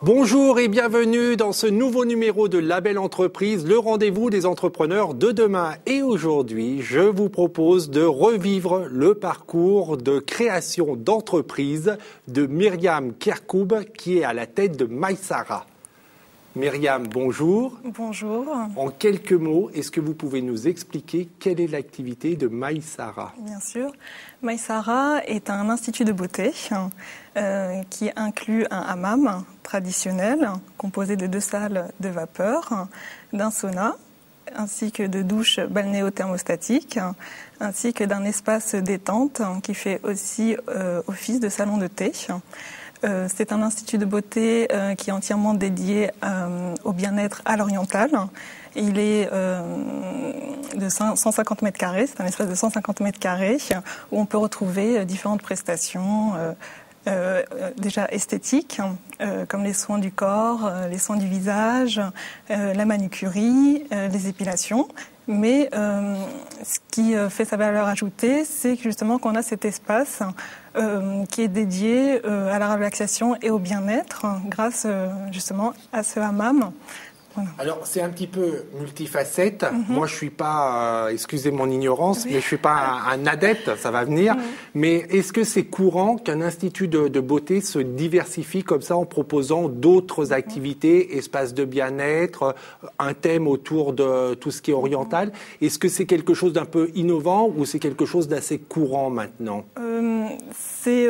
Bonjour et bienvenue dans ce nouveau numéro de La Belle Entreprise, le rendez-vous des entrepreneurs de demain. Et aujourd'hui, je vous propose de revivre le parcours de création d'entreprise de Myriam Kerkoub, qui est à la tête de Maïsara. Myriam, bonjour. Bonjour. En quelques mots, est-ce que vous pouvez nous expliquer quelle est l'activité de Maïsara? Bien sûr. Maïsara est un institut de beauté qui inclut un hammam traditionnel composé de 2 salles de vapeur, d'un sauna, ainsi que de douches balnéo-thermostatiques, ainsi que d'un espace détente qui fait aussi office de salon de thé. C'est un institut de beauté qui est entièrement dédié au bien-être à l'oriental. Il est de 150 mètres carrés, c'est un espace de 150 mètres carrés où on peut retrouver différentes prestations déjà esthétiques, comme les soins du corps, les soins du visage, la manucurie, les épilations. Mais ce qui fait sa valeur ajoutée, c'est que justement qu'on a cet espace qui est dédié à la relaxation et au bien-être grâce justement à ce hammam. Voilà. Alors, c'est un petit peu multifacette. Moi, je suis pas, excusez mon ignorance, mais je suis pas un adepte, ça va venir. Mais est-ce que c'est courant qu'un institut de beauté se diversifie comme ça en proposant d'autres activités, espaces de bien-être, un thème autour de tout ce qui est oriental? Est-ce que c'est quelque chose d'un peu innovant ou c'est quelque chose d'assez courant maintenant? C'est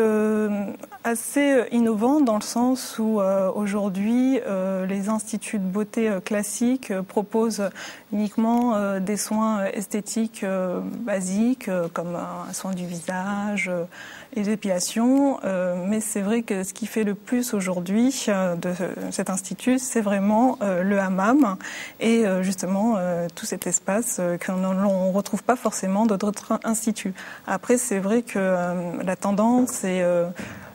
assez innovant dans le sens où aujourd'hui les instituts de beauté classiques proposent uniquement des soins esthétiques basiques comme un soin du visage, les épilations. Mais c'est vrai que ce qui fait le plus aujourd'hui de cet institut, c'est vraiment le hammam et justement tout cet espace qu'on ne retrouve pas forcément dans d'autres instituts. Après, c'est vrai que la tendance et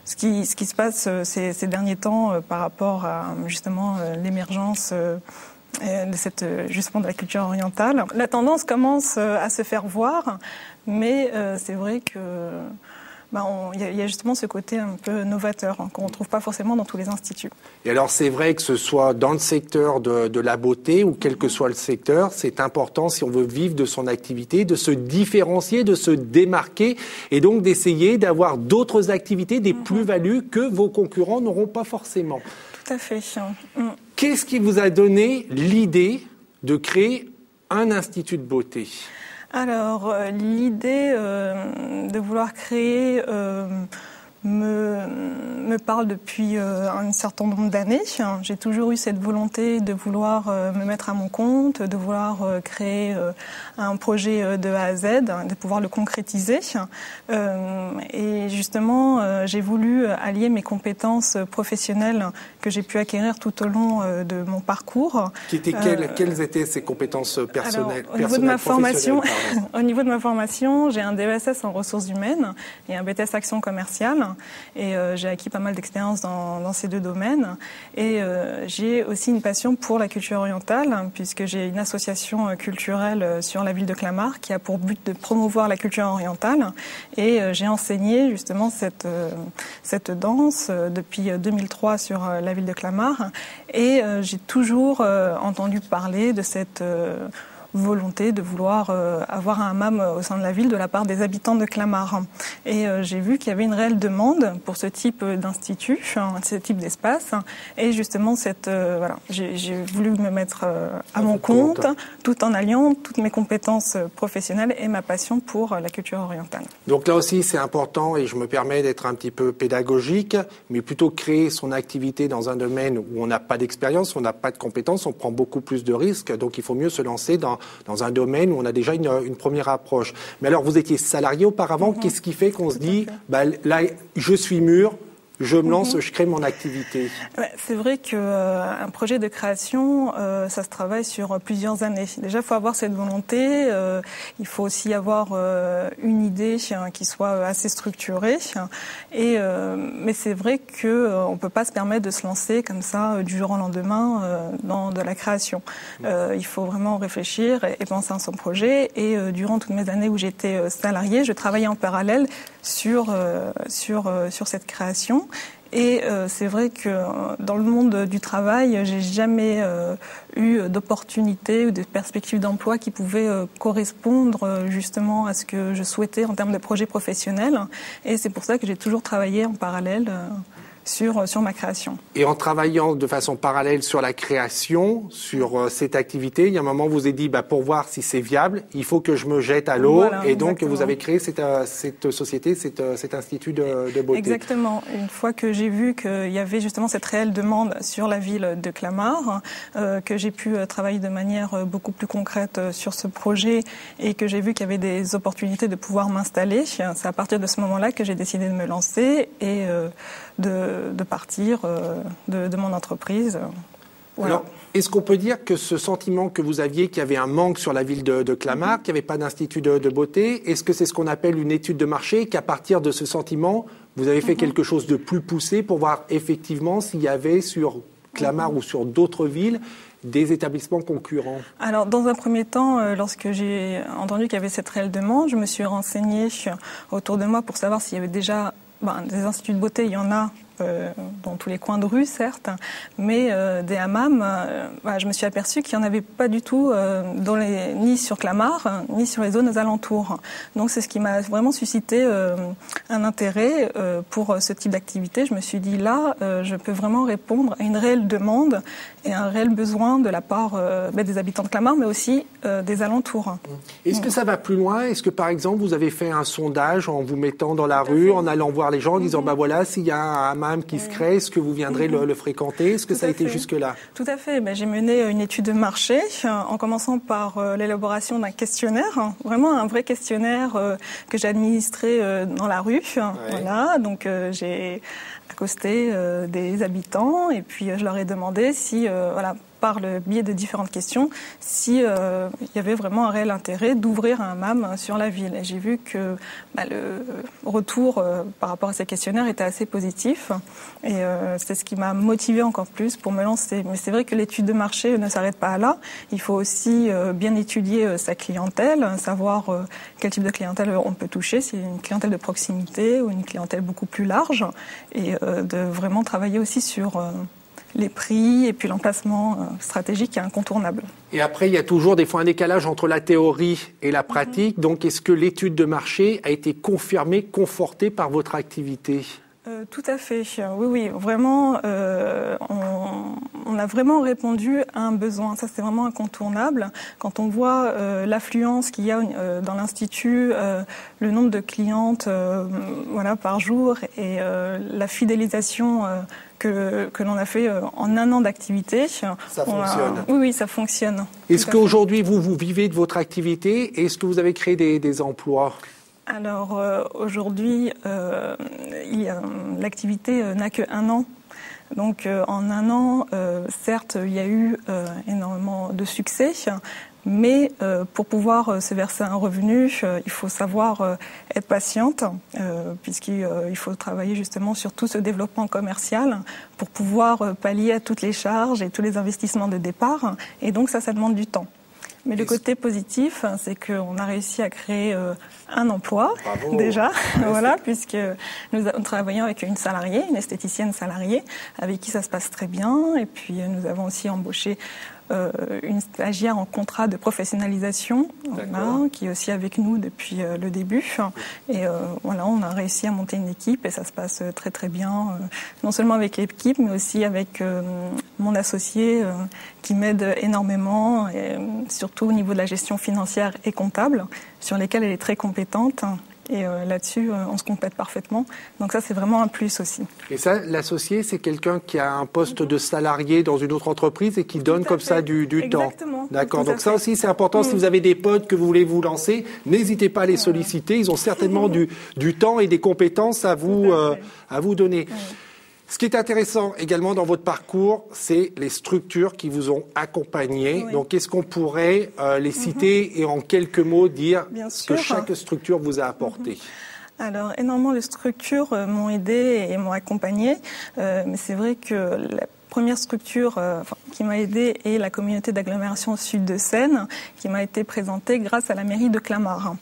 ce qui se passe ces derniers temps par rapport à justement l'émergence justement de la culture orientale. La tendance commence à se faire voir, mais c'est vrai que il y a justement ce côté un peu novateur qu'on ne trouve pas forcément dans tous les instituts. Et alors c'est vrai que ce soit dans le secteur de la beauté ou quel que soit le secteur, c'est important si on veut vivre de son activité, de se différencier, de se démarquer et donc d'essayer d'avoir d'autres activités, des plus-values que vos concurrents n'auront pas forcément. Tout à fait. Qu'est-ce qui vous a donné l'idée de créer un institut de beauté ? Alors, l'idée de vouloir créer me parle depuis un certain nombre d'années. J'ai toujours eu cette volonté de vouloir me mettre à mon compte, de vouloir créer un projet de A à Z, de pouvoir le concrétiser. Et justement, j'ai voulu allier mes compétences professionnelles que j'ai pu acquérir tout au long de mon parcours. Quelles étaient ces compétences personnelles? Alors, au niveau de ma formation, j'ai un DESS en ressources humaines et un BTS action commerciale. Et j'ai acquis pas mal d'expérience dans ces 2 domaines. Et j'ai aussi une passion pour la culture orientale, puisque j'ai une association culturelle sur la ville de Clamart qui a pour but de promouvoir la culture orientale. Et j'ai enseigné justement cette danse depuis 2003 sur la ville de Clamart. Et j'ai toujours entendu parler de cette volonté de vouloir avoir un hammam au sein de la ville de la part des habitants de Clamart. Et j'ai vu qu'il y avait une réelle demande pour ce type d'institut, ce type d'espace. Et justement, j'ai voulu me mettre à mon compte, tout en alliant toutes mes compétences professionnelles et ma passion pour la culture orientale. Donc là aussi, c'est important, et je me permets d'être un petit peu pédagogique, mais plutôt créer son activité dans un domaine où on n'a pas d'expérience, on n'a pas de compétences, on prend beaucoup plus de risques. Donc il faut mieux se lancer dans un domaine où on a déjà une première approche. Mais alors, vous étiez salarié auparavant. Qu'est-ce qui fait qu'on se dit, là, je suis mûr, je me lance, je crée mon activité? C'est vrai qu'un projet de création, ça se travaille sur plusieurs années. Déjà, il faut avoir cette volonté. Il faut aussi avoir une idée qui soit assez structurée. Mais c'est vrai qu'on ne peut pas se permettre de se lancer comme ça du jour au lendemain dans de la création. Il faut vraiment réfléchir et penser à son projet. Et durant toutes mes années où j'étais salariée, je travaillais en parallèle sur cette création. Et c'est vrai que dans le monde du travail, j'ai jamais eu d'opportunités ou de perspectives d'emploi qui pouvaient correspondre justement à ce que je souhaitais en termes de projet professionnel. Et c'est pour ça que j'ai toujours travaillé en parallèle sur ma création. Et en travaillant de façon parallèle sur la création, sur cette activité, il y a un moment où vous avez dit, pour voir si c'est viable, il faut que je me jette à l'eau. Voilà, et donc, exactement. Vous avez créé cette société, cet institut de beauté. Exactement. Une fois que j'ai vu qu'il y avait justement cette réelle demande sur la ville de Clamart, que j'ai pu travailler de manière beaucoup plus concrète sur ce projet et que j'ai vu qu'il y avait des opportunités de pouvoir m'installer, c'est à partir de ce moment-là que j'ai décidé de me lancer et de partir de mon entreprise. Voilà. Alors, est-ce qu'on peut dire que ce sentiment que vous aviez, qu'il y avait un manque sur la ville de Clamart, qu'il n'y avait pas d'institut de beauté, est-ce que c'est ce qu'on appelle une étude de marché, qu'à partir de ce sentiment, vous avez fait quelque chose de plus poussé pour voir effectivement s'il y avait sur Clamart ou sur d'autres villes des établissements concurrents? Alors, dans un premier temps, lorsque j'ai entendu qu'il y avait cette réelle demande, je me suis renseignée autour de moi pour savoir s'il y avait déjà des instituts de beauté. Il y en a dans tous les coins de rue, certes, mais des hammams, je me suis aperçue qu'il n'y en avait pas du tout ni sur Clamart, ni sur les zones alentours. Donc c'est ce qui m'a vraiment suscité un intérêt pour ce type d'activité. Je me suis dit là, je peux vraiment répondre à une réelle demande et un réel besoin de la part des habitants de Clamart, mais aussi des alentours. Est-ce que ça va plus loin? Est-ce que par exemple vous avez fait un sondage en vous mettant dans la rue, en allant voir les gens, en disant voilà, s'il y a un hammam qui se crée, est-ce que vous viendrez le fréquenter? Est-ce que ça a été jusque-là? Tout à fait. J'ai mené une étude de marché en commençant par l'élaboration d'un questionnaire, vraiment un vrai questionnaire que j'ai administré dans la rue. Ouais. Voilà, donc j'ai accosté des habitants et puis je leur ai demandé si, par le biais de différentes questions, si il y avait vraiment un réel intérêt d'ouvrir un hammam sur la ville. Et j'ai vu que le retour par rapport à ces questionnaires était assez positif et c'est ce qui m'a motivée encore plus pour me lancer. Mais c'est vrai que l'étude de marché ne s'arrête pas là. Il faut aussi bien étudier sa clientèle, savoir quel type de clientèle on peut toucher, si c'est une clientèle de proximité ou une clientèle beaucoup plus large, et de vraiment travailler aussi sur les prix et puis l'emplacement stratégique est incontournable. Et après, il y a toujours des fois un décalage entre la théorie et la pratique. Donc, est-ce que l'étude de marché a été confirmée, confortée par votre activité? Tout à fait. Oui, vraiment, on a vraiment répondu à un besoin. Ça, c'est vraiment incontournable. Quand on voit l'affluence qu'il y a dans l'Institut, le nombre de clientes par jour et la fidélisation que l'on a fait en un an d'activité. Ça fonctionne. Oui, ça fonctionne. Est-ce qu'aujourd'hui, vous vivez de votre activité? Est-ce que vous avez créé des emplois? Alors aujourd'hui, l'activité n'a que 1 an. Donc en 1 an, certes, il y a eu énormément de succès, mais pour pouvoir se verser un revenu, il faut savoir être patiente, puisqu'il faut travailler justement sur tout ce développement commercial pour pouvoir pallier à toutes les charges et tous les investissements de départ. Et donc ça demande du temps. Mais le côté positif, c'est qu'on a réussi à créer un emploi. Bravo. Déjà, voilà, puisque nous travaillons avec une salariée, une esthéticienne salariée, avec qui ça se passe très bien. Et puis nous avons aussi embauché une stagiaire en contrat de professionnalisation, qui est aussi avec nous depuis le début. Et on a réussi à monter une équipe et ça se passe très très bien, non seulement avec l'équipe, mais aussi avec mon associé qui m'aide énormément, et surtout au niveau de la gestion financière et comptable, sur lesquelles elle est très compétente. Et là-dessus, on se complète parfaitement. Donc ça, c'est vraiment un plus aussi. Et ça, l'associé, c'est quelqu'un qui a un poste de salarié dans une autre entreprise et qui donne comme ça du temps. Exactement. D'accord. Donc ça aussi, c'est important. Si vous avez des potes que vous voulez vous lancer, n'hésitez pas à les solliciter. Ils ont certainement du temps et des compétences à vous donner. Ce qui est intéressant également dans votre parcours, c'est les structures qui vous ont accompagné. Oui. Donc, est-ce qu'on pourrait les citer et en quelques mots dire ce que chaque structure vous a apporté? Alors, énormément de structures m'ont aidé et m'ont accompagné. Mais c'est vrai que la première structure qui m'a aidée est la communauté d'agglomération Sud de Seine, qui m'a été présentée grâce à la mairie de Clamart,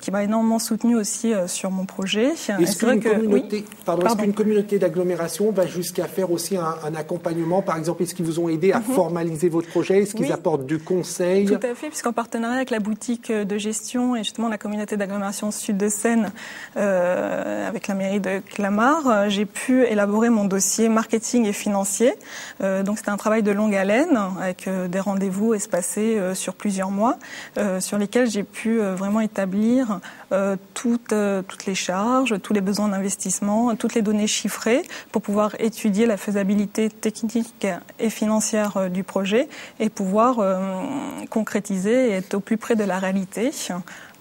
qui m'a énormément soutenue aussi sur mon projet. Est-ce qu'une communauté d'agglomération va jusqu'à faire aussi un accompagnement? Par exemple, est-ce qu'ils vous ont aidé à formaliser votre projet? Est-ce qu'ils apportent du conseil? Tout à fait, puisqu'en partenariat avec la boutique de gestion et justement la communauté d'agglomération Sud de Seine, avec la mairie de Clamart, j'ai pu élaborer mon dossier marketing et financier. Donc c'était un travail de longue haleine avec des rendez-vous espacés sur plusieurs mois, sur lesquels j'ai pu vraiment établir toutes les charges, tous les besoins d'investissement, toutes les données chiffrées pour pouvoir étudier la faisabilité technique et financière du projet et pouvoir concrétiser et être au plus près de la réalité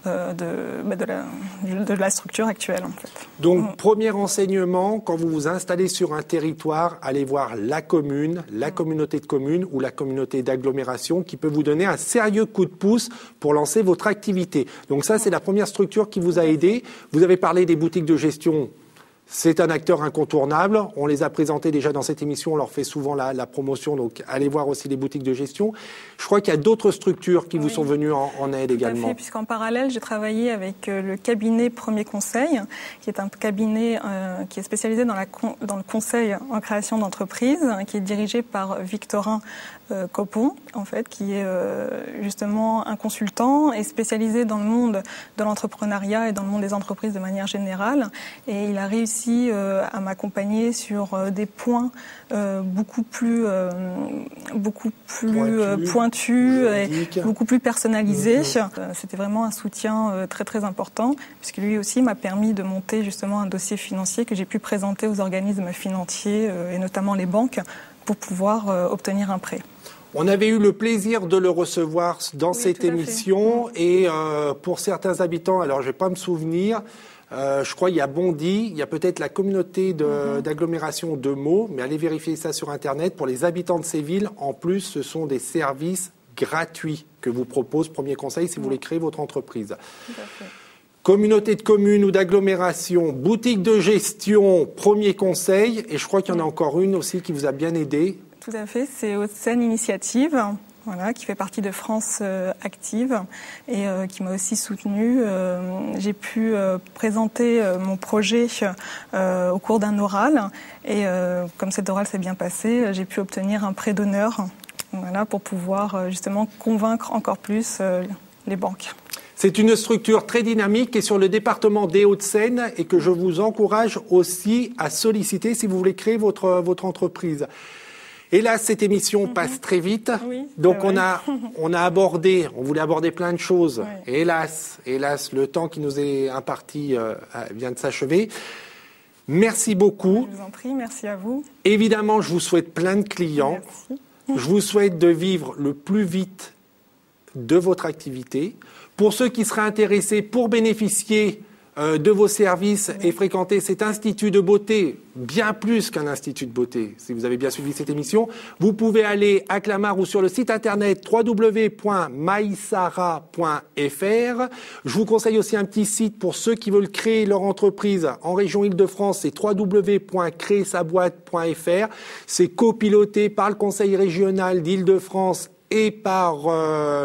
de la structure actuelle, en fait. Donc, premier renseignement, quand vous vous installez sur un territoire, allez voir la commune, la communauté de communes ou la communauté d'agglomération qui peut vous donner un sérieux coup de pouce pour lancer votre activité. Donc ça, c'est la première structure qui vous a aidé. Vous avez parlé des boutiques de gestion. C'est un acteur incontournable. On les a présentés déjà dans cette émission. On leur fait souvent la promotion. Donc, allez voir aussi les boutiques de gestion. Je crois qu'il y a d'autres structures qui vous sont venues en aide également. Tout à fait, puisqu'en parallèle, j'ai travaillé avec le cabinet Premier Conseil, qui est un cabinet qui est spécialisé dans le conseil en création d'entreprise, qui est dirigé par Victorin Copon, en fait, qui est justement un consultant et spécialisé dans le monde de l'entrepreneuriat et dans le monde des entreprises de manière générale. Et il a réussi à m'accompagner sur des points beaucoup plus pointus et beaucoup plus personnalisés. C'était vraiment un soutien très très important, puisque lui aussi m'a permis de monter justement un dossier financier que j'ai pu présenter aux organismes financiers et notamment les banques pour pouvoir obtenir un prêt. On avait eu le plaisir de le recevoir dans cette émission et pour certains habitants, alors je ne vais pas me souvenir, je crois qu'il y a Bondy, il y a peut-être la communauté d'agglomération de Meaux, mais allez vérifier ça sur Internet. Pour les habitants de ces villes, en plus, ce sont des services gratuits que vous propose Premier Conseil si vous voulez créer votre entreprise. Tout à fait. Communauté de communes ou d'agglomération, boutique de gestion, Premier Conseil, et je crois qu'il y en a encore une aussi qui vous a bien aidé. Tout à fait, c'est Haute-Seine Initiative, voilà, qui fait partie de France Active et qui m'a aussi soutenue. J'ai pu présenter mon projet au cours d'un oral et comme cet oral s'est bien passé, j'ai pu obtenir un prêt d'honneur, voilà, pour pouvoir justement convaincre encore plus les banques. C'est une structure très dynamique qui est sur le département des Hauts-de-Seine et que je vous encourage aussi à solliciter si vous voulez créer votre entreprise. Hélas, cette émission passe très vite, donc on voulait aborder plein de choses. Et hélas, le temps qui nous est imparti vient de s'achever. Merci beaucoup. Je vous en prie, merci à vous. Évidemment, je vous souhaite plein de clients. Merci. Je vous souhaite de vivre le plus vite de votre activité. Pour ceux qui seraient intéressés pour bénéficier de vos services et fréquenter cet institut de beauté, bien plus qu'un institut de beauté, si vous avez bien suivi cette émission, vous pouvez aller à Clamart ou sur le site internet www.maïsara.fr. Je vous conseille aussi un petit site pour ceux qui veulent créer leur entreprise en région Île-de-France, c'est www.créersaboîte.fr. C'est copiloté par le Conseil régional d'Île-de-France et par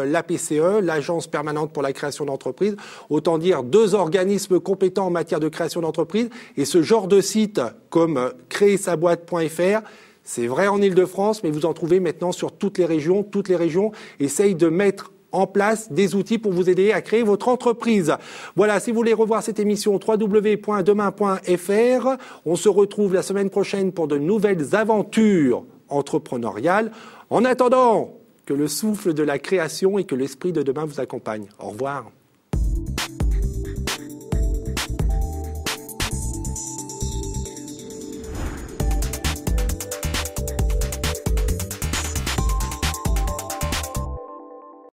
l'APCE, l'Agence permanente pour la création d'entreprises. Autant dire 2 organismes compétents en matière de création d'entreprises. Et ce genre de site comme créersaboîte.fr, c'est vrai en Île-de-France, mais vous en trouvez maintenant sur toutes les régions. Toutes les régions essayent de mettre en place des outils pour vous aider à créer votre entreprise. Voilà, si vous voulez revoir cette émission, www.demain.fr. On se retrouve la semaine prochaine pour de nouvelles aventures entrepreneuriales. En attendant, que le souffle de la création et que l'esprit de demain vous accompagne. Au revoir.